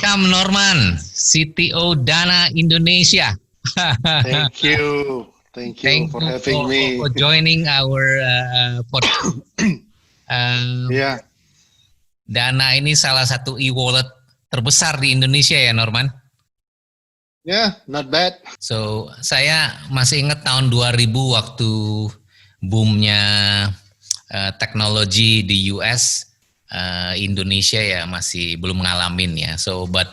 Welcome Norman, CTO Dana Indonesia. Thank you for having me. For joining our podcast. Yeah. Dana ini salah satu e-wallet terbesar di Indonesia ya Norman? Yeah, not bad. So, saya masih ingat tahun 2000 waktu boomnya teknologi di US. Indonesia ya masih belum ngalamin ya. So but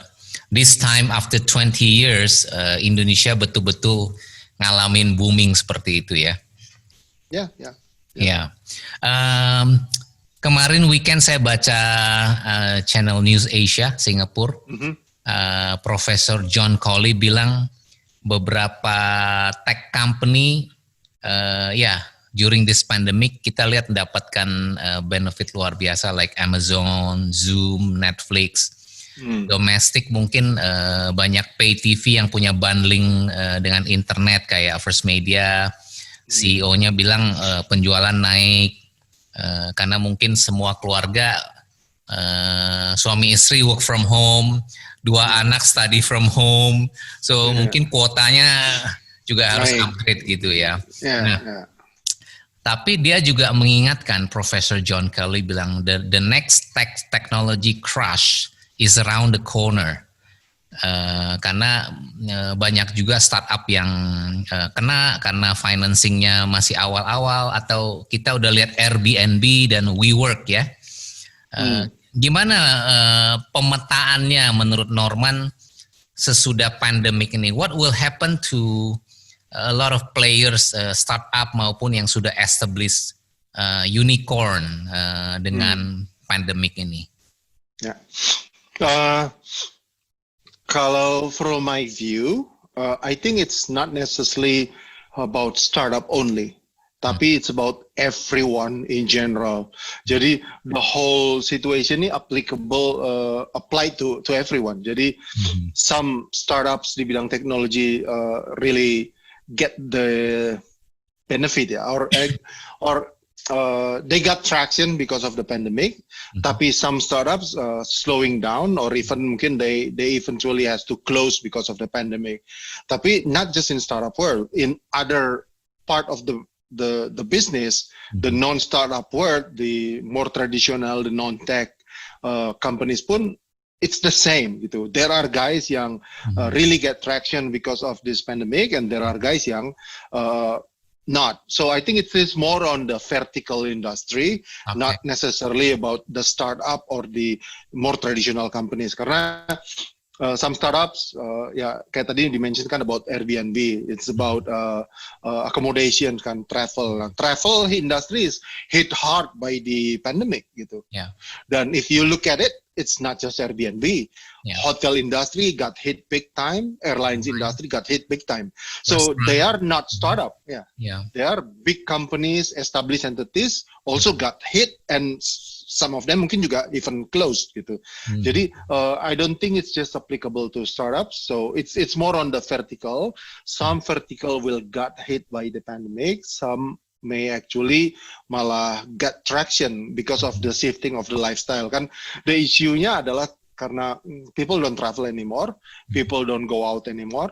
this time after 20 years Indonesia betul-betul ngalamin booming seperti itu ya. Ya. Kemarin weekend saya baca Channel News Asia Singapura. Profesor John Colley bilang beberapa tech company during this pandemic kita lihat mendapatkan benefit luar biasa like Amazon, Zoom, Netflix. Domestik mungkin banyak pay TV yang punya bundling dengan internet kayak First Media. CEO-nya bilang penjualan naik karena mungkin semua keluarga suami istri work from home, 2 anak study from home. So mungkin kuotanya juga harus upgrade gitu ya. Tapi dia juga mengingatkan, Profesor John Colley bilang, the next technology crash is around the corner. Karena banyak juga startup yang kena karena financingnya masih awal-awal, atau kita udah lihat Airbnb dan WeWork ya. Gimana pemetaannya menurut Norman sesudah pandemik ini? What will happen to a lot of players, startup maupun yang sudah established unicorn dengan pandemik ini? Ya, kalau from my view, I think it's not necessarily about startup only, tapi it's about everyone in general. Jadi the whole situation ini apply to everyone. Jadi some startups di bidang teknologi really get the benefit ya, or they got traction because of the pandemic. Tapi some startups slowing down, or even mungkin they eventually has to close because of the pandemic. Tapi not just in startup world, in other part of the business, the non-startup world, the more traditional, the non-tech companies pun it's the same gitu. There are guys yang really get traction because of this pandemic, and there are guys yang not. So I think it is more on the vertical industry, not necessarily about the startup or the more traditional companies. Karena some startups, kayak tadi dimention kan about Airbnb, it's about accommodation kan, travel. Travel industry is hit hard by the pandemic gitu. Dan if you look at it, it's not just Airbnb. Hotel industry got hit big time. Airlines industry got hit big time. So they are not startup. They are big companies, established entities also got hit, and some of them mungkin juga even closed gitu. Jadi I don't think it's just applicable to startups. So it's more on the vertical. Some vertical will got hit by the pandemic. Some may actually malah get traction because of the shifting of the lifestyle. Kan the issue-nya adalah karena people don't travel anymore, people don't go out anymore,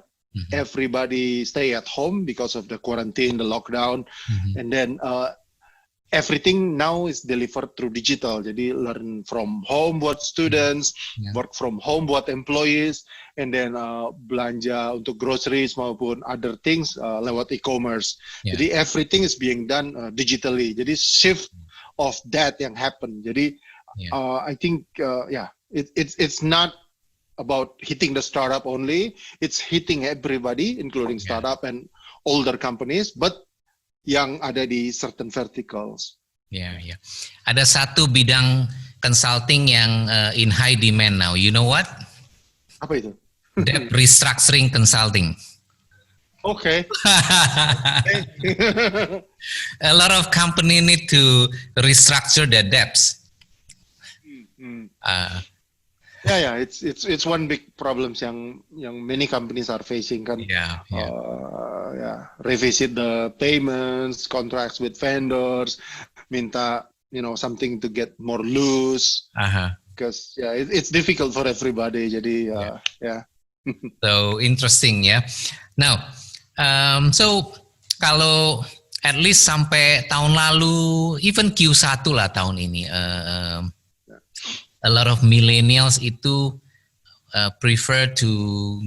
everybody stay at home because of the quarantine, the lockdown, and then everything now is delivered through digital. Jadi learn from home buat students, work from home buat employees, and then belanja untuk groceries maupun other things lewat e-commerce. Jadi everything is being done digitally. Jadi shift of that yang happen. Jadi I think it's not about hitting the startup only. It's hitting everybody, including startup and older companies, but yang ada di certain verticals. Ada satu bidang consulting yang in high demand now. You know what? Apa itu? Debt restructuring consulting. Okay. A lot of company need to restructure their debts. It's one big problems yang many companies are facing kan. Revisit the payments, contracts with vendors, minta something to get more loose. because it's difficult for everybody. Jadi So interesting ya. Now, so kalau at least sampai tahun lalu, even Q1 lah tahun ini, a lot of millennials itu prefer to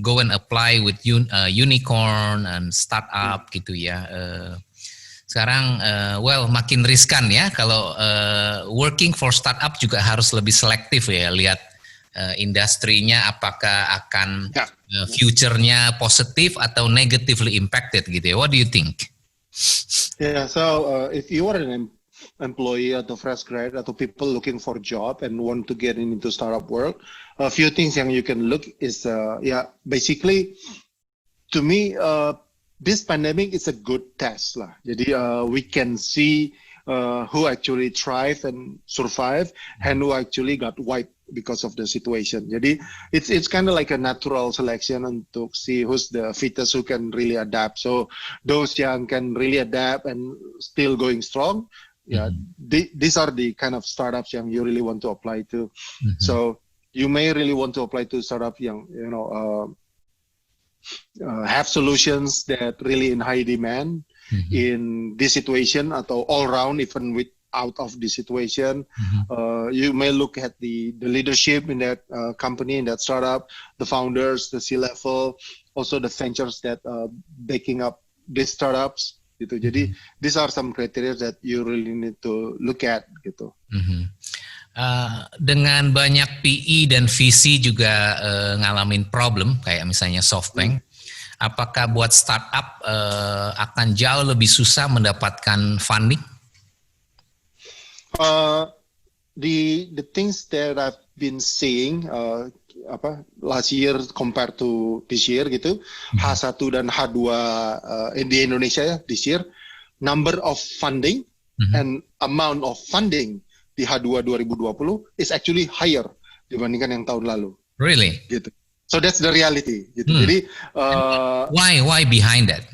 go and apply with unicorn and startup gitu ya. Sekarang makin riskan ya kalau working for startup juga harus lebih selektif ya, lihat industrinya apakah akan future-nya positif atau negatively impacted gitu ya. What do you think? Yeah, so if you are an employee atau fresh grad atau people looking for job and want to get into startup world, a few things yang you can look is basically to me this pandemic is a good test lah. Jadi we can see who actually thrive and survive and who actually got wiped because of the situation. Jadi it's kind of like a natural selection untuk see who's the fittest who can really adapt. So those yang can really adapt and still going strong, these are the kind of startups yang you really want to apply to. So you may really want to apply to startup yang have solutions that really in high demand in this situation atau all round even with out of the situation. You may look at the leadership in that company, in that startup, the founders, the C-level, also the ventures that backing up these startups gitu. Jadi these are some criteria that you really need to look at gitu. Dengan banyak PE dan VC juga ngalamin problem kayak misalnya SoftBank, apakah buat startup akan jauh lebih susah mendapatkan funding? The things that I've been seeing last year compared to this year gitu, H1 dan H2 di Indonesia ya this year, number of funding and amount of funding di H2 2020 is actually higher dibandingkan yang tahun lalu. Really? Gitu. So that's the reality gitu. Jadi why behind that?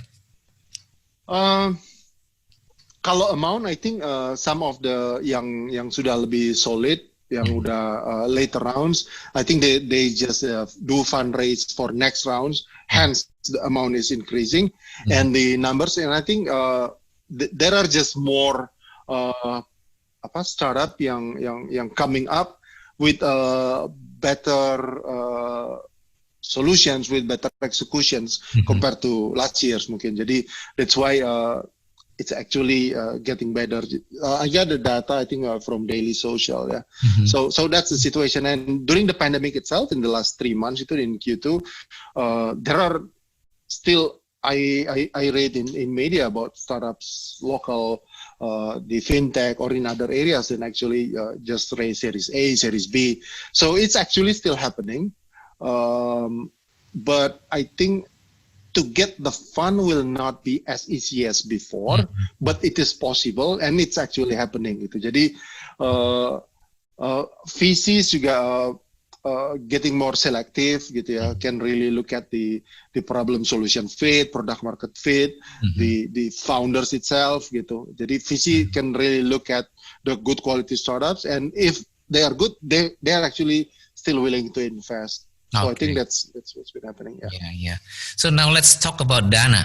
Kalau amount, I think some of the yang sudah lebih solid, yang udah later rounds, I think they just do fundraise for next rounds. Hence, the amount is increasing and the numbers. And I think there are just more startup yang coming up with better solutions, with better executions compared to last year's mungkin. Jadi that's why. It's actually getting better. I got the data, I think, from Daily Social. Yeah. So that's the situation. And during the pandemic itself, in the last 3 months, itu in Q2, there are still I read in media about startups, local, the fintech, or in other areas, and actually just raise Series A, Series B. So it's actually still happening, but I think. To get the fund will not be as easy as before, but it is possible and it's actually happening gitu. Jadi VCs juga getting more selective gitu ya, can really look at the problem solution fit, product market fit, the founders itself gitu. Jadi VC can really look at the good quality startups, and if they are good, they are actually still willing to invest. So I think that's what's been happening. Yeah. So now let's talk about Dana.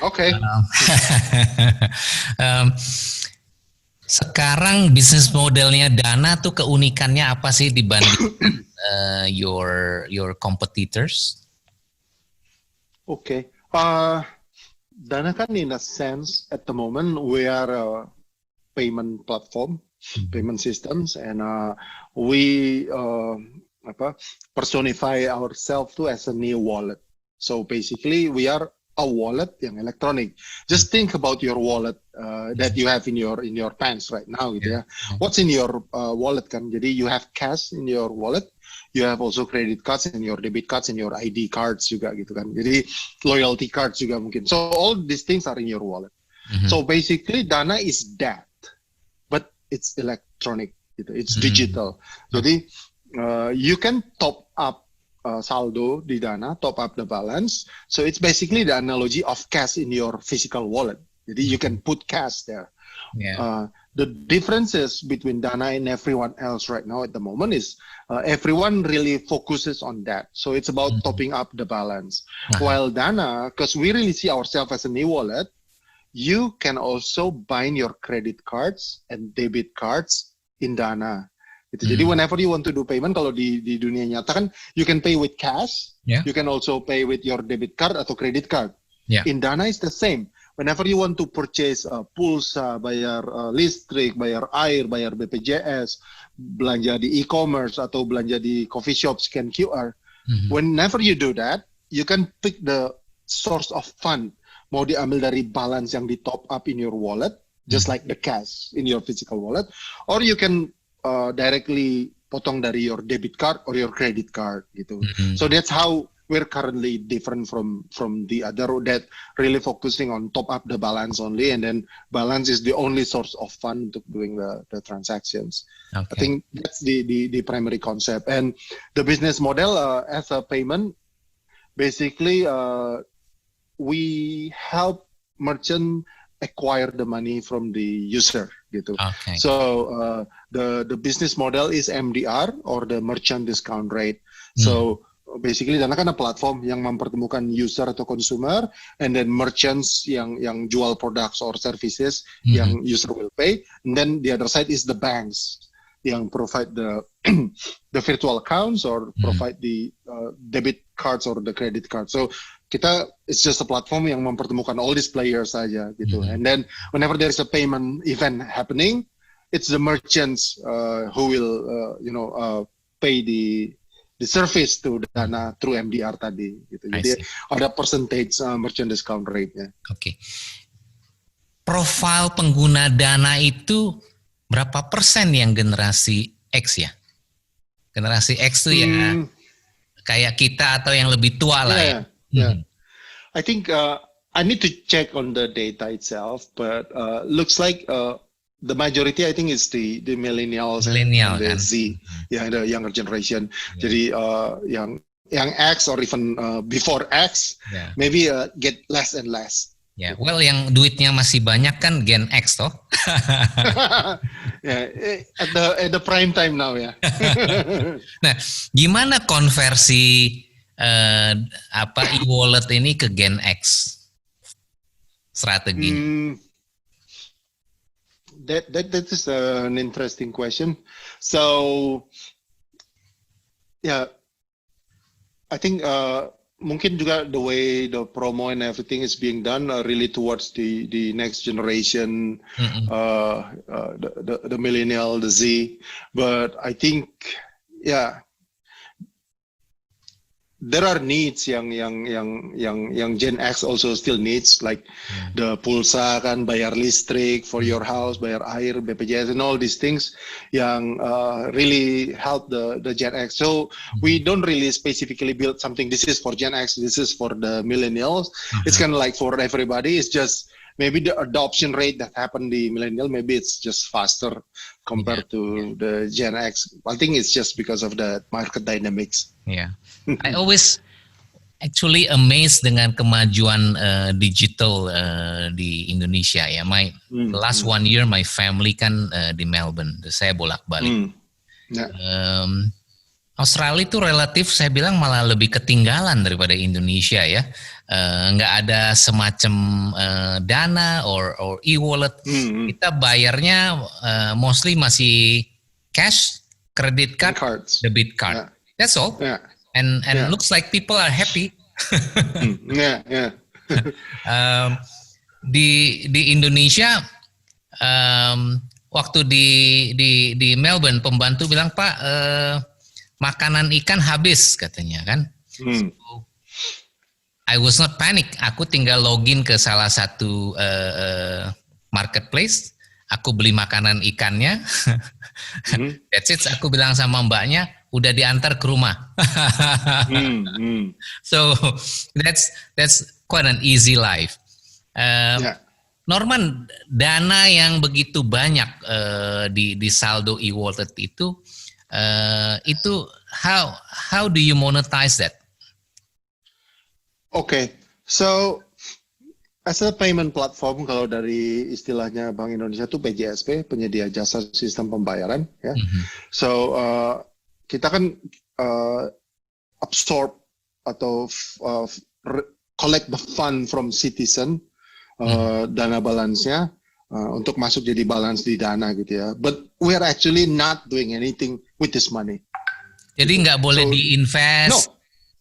Okay. Sekarang bisnis modelnya Dana tuh keunikannya apa sih dibanding your competitors? Okay. Dana kan in a sense at the moment we are a payment platform, payment systems, and we personify ourselves to as a new wallet. So basically we are a wallet yang electronic. Just think about your wallet that you have in your pants right now gitu ya. What's in your wallet kan? Jadi you have cash in your wallet, you have also credit cards and your debit cards and your ID cards juga gitu kan. Jadi loyalty cards juga mungkin. So all these things are in your wallet. So basically Dana is that, but it's electronic gitu. It's digital. Jadi you can top up saldo di Dana, top up the balance. So it's basically the analogy of cash in your physical wallet. Jadi you can put cash there. the differences between Dana and everyone else right now at the moment is everyone really focuses on that. So it's about topping up the balance. While Dana, because we really see ourselves as an e-wallet, you can also bind your credit cards and debit cards in Dana. Jadi whenever you want to do payment, kalau di dunia nyata kan, you can pay with cash, you can also pay with your debit card atau credit card. In Dana is the same. Whenever you want to purchase pulsa, bayar listrik, bayar air, bayar BPJS, belanja di e-commerce atau belanja di coffee shop, scan QR, whenever you do that, you can pick the source of fund. Mau diambil dari balance yang di top up in your wallet, just like the cash in your physical wallet, or you can directly potong dari your debit card or your credit card gitu. So that's how we're currently different from the other that really focusing on top up the balance only, and then balance is the only source of fund untuk doing the transactions. I think that's the primary concept. And the business model as a payment, basically we help merchant acquire the money from the user gitu. So the business model is MDR or the merchant discount rate. So basically Dana kan ada platform yang mempertemukan user atau consumer, and then merchants yang jual products or services yang user will pay, and then the other side is the banks yang provide the the virtual accounts or provide the debit cards or the credit card. So kita it's just a platform yang mempertemukan all these players saja gitu. And then whenever there is a payment event happening, it's the merchants who will pay the service to Dana through MDR tadi gitu. Jadi ada percentage merchant discount rate-nya. Profil pengguna Dana itu berapa persen yang generasi X ya? Generasi X itu ya kayak kita atau yang lebih tua lah ya. I think I need to check on the data itself, but looks like the majority I think is the millennials and the kan? Z, the younger generation. Jadi yang X or even before X, maybe get less and less. Well, yang duitnya masih banyak kan Gen X toh. At the prime time now ya. Nah, gimana konversi e-wallet ini ke Gen X strategi? That is an interesting question. So, I think mungkin juga the way the promo and everything is being done really towards the next generation, the millennial, the Z. But I think, there are needs yang Gen X also still needs, like the pulsa kan, bayar listrik for your house, bayar air, BPJS and all these things yang really help the Gen X. So we don't really specifically build something, this is for Gen X, this is for the millennials. It's kind of like for everybody. It's just maybe the adoption rate that happened the millennial, maybe it's just faster compared to the Gen X. I think it's just because of the market dynamics. I always actually amazed dengan kemajuan digital di Indonesia ya. Last 1 year my family kan di Melbourne, saya bolak-balik. Australia itu relatif saya bilang malah lebih ketinggalan daripada Indonesia ya. Nggak ada semacam Dana or e-wallet. Kita bayarnya mostly masih cash, credit card, debit card. That's all. And looks like people are happy. Di Indonesia waktu di Melbourne pembantu bilang, Pak, makanan ikan habis katanya kan. So, I was not panic. Aku tinggal login ke salah satu marketplace. Aku beli makanan ikannya. That's it. Aku bilang sama mbaknya, udah diantar ke rumah. So that's quite an easy life. Norman, dana yang begitu banyak di saldo e-wallet itu how do you monetize that? Okay, so as a payment platform, kalau dari istilahnya Bank Indonesia itu PJSP, penyedia jasa sistem pembayaran, ya. So kita kan absorb atau collect the fund from citizen, dana balance-nya untuk masuk jadi balance di Dana gitu ya. But we are actually not doing anything with this money. Jadi nggak boleh diinvest.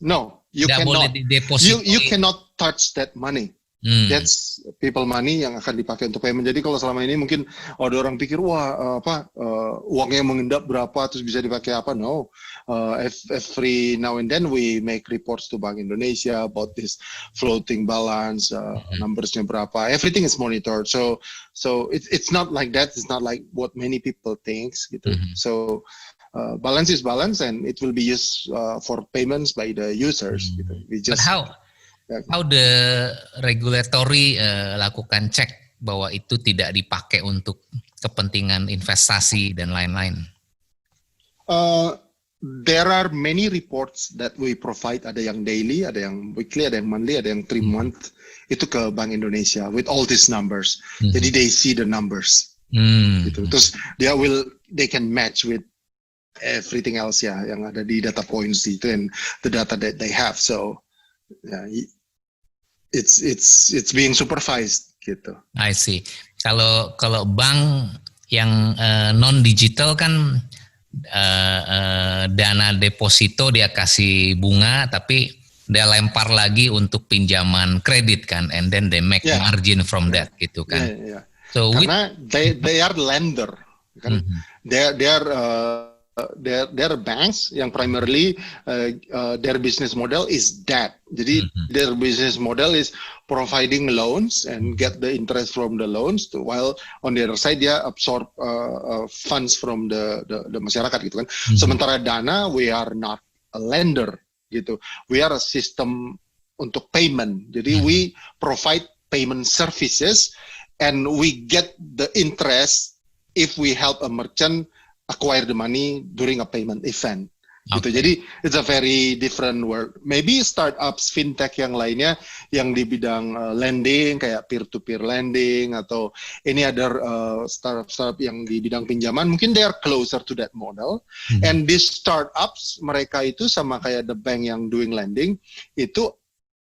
No, you nggak cannot. Boleh dideposito. You cannot touch that money. That's people money yang akan dipakai untuk payment. Jadi kalau selama ini mungkin ada orang pikir uangnya mengendap berapa terus bisa dipakai apa? No, every now and then we make reports to Bank Indonesia about this floating balance, numbersnya berapa. Everything is monitored. So it's not like that. It's not like what many people thinks gitu. So balance is balance and it will be used for payments by the users. Gitu. But how the regulatory lakukan cek bahwa itu tidak dipakai untuk kepentingan investasi dan lain-lain? There are many reports that we provide. Ada yang daily, ada yang weekly, ada yang monthly, ada yang 3 month. Itu ke Bank Indonesia with all these numbers. Jadi they see the numbers. Gitu. Terus they can match with everything else ya yang ada di data points itu and the data that they have. So it's being supervised gitu. I see. Kalau bank yang non digital kan dana deposito dia kasih bunga tapi dia lempar lagi untuk pinjaman kredit kan, and then they make margin from that gitu kan. So karena they are lender kan. There are banks yang primarily their business model is that. Jadi their business model is providing loans and get the interest from the loans, while on the other side dia absorb funds from the masyarakat gitu kan. Sementara Dana, we are not a lender gitu. We are a system untuk payment. Jadi we provide payment services and we get the interest if we help a merchant acquire the money during a payment event. Gitu. Jadi it's a very different world. Maybe startups fintech yang lainnya yang di bidang lending kayak peer-to-peer lending atau any other startup yang di bidang pinjaman, mungkin they are closer to that model. And these startups mereka itu sama kayak the bank yang doing lending itu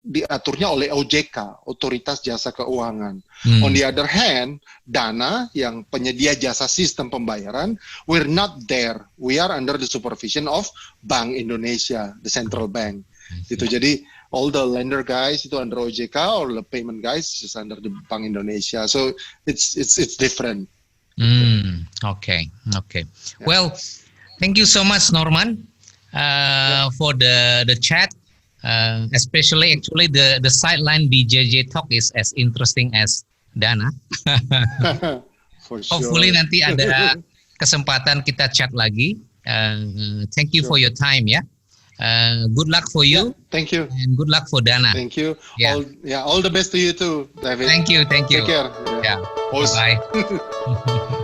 diaturnya oleh OJK, Otoritas Jasa Keuangan. On the other hand, Dana yang penyedia jasa sistem pembayaran, we're not there. We are under the supervision of Bank Indonesia, the central bank. Gitu. Jadi all the lender guys itu under OJK, or the payment guys is under the Bank Indonesia. So it's different. Okay. Well, thank you so much, Norman, for the chat. Especially actually the sideline BJJ talk is as interesting as Dana. For sure. Hopefully nanti ada kesempatan kita chat lagi. Thank you for your time ya. Good luck for you. Thank you. And good luck for Dana. Thank you. All the best to you too, David. Thank you. Take care. Yeah. Bye.